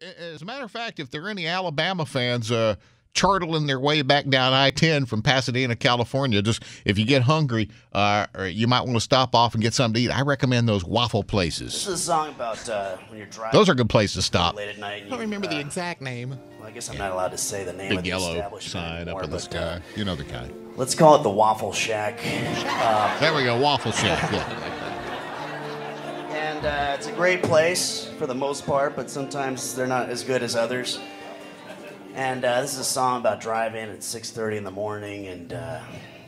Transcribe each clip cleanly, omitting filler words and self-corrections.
As a matter of fact, if there are any Alabama fans chartling their way back down I-10 from Pasadena, California, just if you get hungry, or you might want to stop off and get something to eat, I recommend those waffle places. This is a song about when you're driving. Those are good places to stop. Late at night. I don't remember the exact name. Well, I guess I'm not allowed to say the name Big of the yellow establishment sign anymore, up in the but, sky. You know the kind. Let's call it the Waffle Shack. There we go, Waffle Shack. Yeah. And it's a great place for the most part, but sometimes they're not as good as others. And this is a song about driving at 6:30 in the morning, and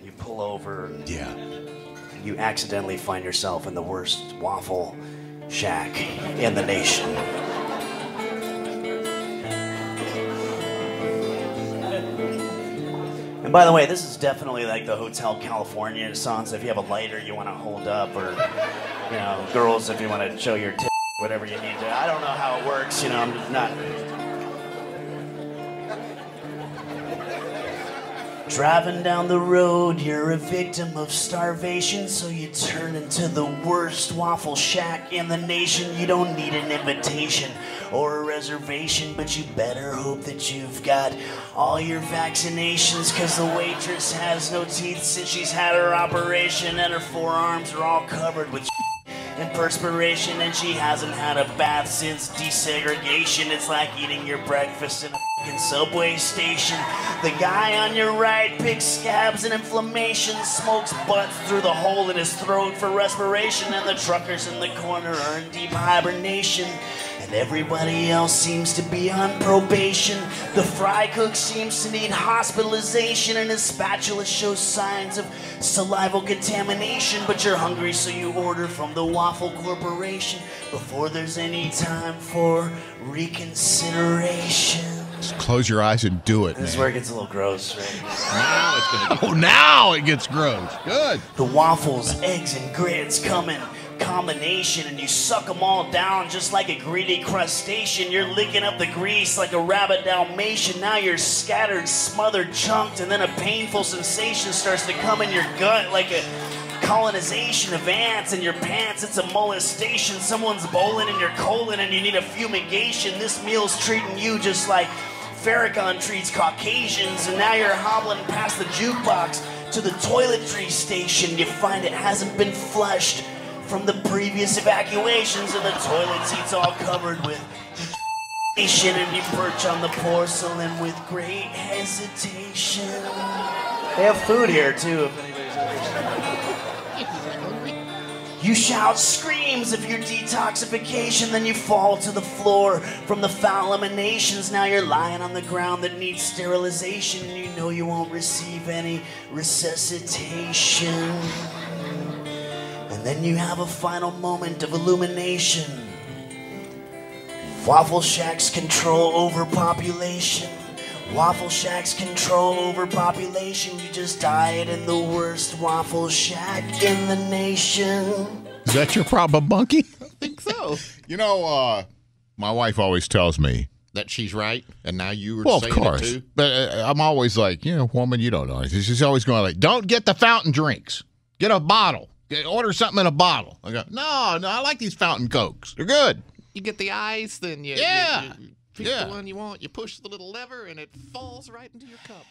you pull over, and you accidentally find yourself in the worst waffle shack in the nation. And by the way, this is definitely like the Hotel California songs. If you have a lighter you want to hold up, or you know, girls, if you want to show your tits, whatever you need to. I don't know how it works, you know. I'm not. Driving down the road, you're a victim of starvation, so you turn into the worst waffle shack in the nation. You don't need an invitation or a reservation, but you better hope that you've got all your vaccinations, cause the waitress has no teeth since she's had her operation, and her forearms are all covered with and perspiration, and she hasn't had a bath since desegregation. It's like eating your breakfast in a fucking subway station. The guy on your right picks scabs and inflammation, smokes butts through the hole in his throat for respiration, and the truckers in the corner are in deep hibernation, and everybody else seems to be on probation. The fry cook seems to need hospitalization, and his spatula shows signs of salival contamination, but you're hungry, so you order from the Waffle Corporation before there's any time for reconsideration. Just close your eyes and do it, This is man. where it gets a little gross, right? Now it's gonna get now it gets gross. Good. The waffles, eggs, and grits come in combination, and you suck them all down just like a greedy crustacean. You're licking up the grease like a rabid Dalmatian. Now you're scattered, smothered, chunked, and then a painful sensation starts to come in your gut like a colonization of ants in your pants. It's a molestation. Someone's bowling in your colon and you need a fumigation. This meal's treating you just like Farrakhan treats Caucasians, and now you're hobbling past the jukebox to the toiletry station. You find it hasn't been flushed from the previous evacuations, and the toilet seat's all covered with and you perch on the porcelain with great hesitation. They have food here too, if anybody's interested. You shout screams of your detoxification, then you fall to the floor from the foul emanations. Now you're lying on the ground that needs sterilization, and you know you won't receive any resuscitation. And then you have a final moment of illumination. Waffle Shacks control overpopulation. Waffle Shacks control overpopulation. You just died in the worst waffle shack in the nation. Is that your problem, Bunky? I think so. You know, my wife always tells me. That she's right, and now you were Well, of saying course. it too? But I'm always like, you know, woman, you don't know anything. She's always going like, don't get the fountain drinks. Get a bottle. Order something in a bottle. I go, no, I like these fountain Cokes. They're good. You get the ice, then you pick the one you want, you push the little lever, and it falls right into your cup.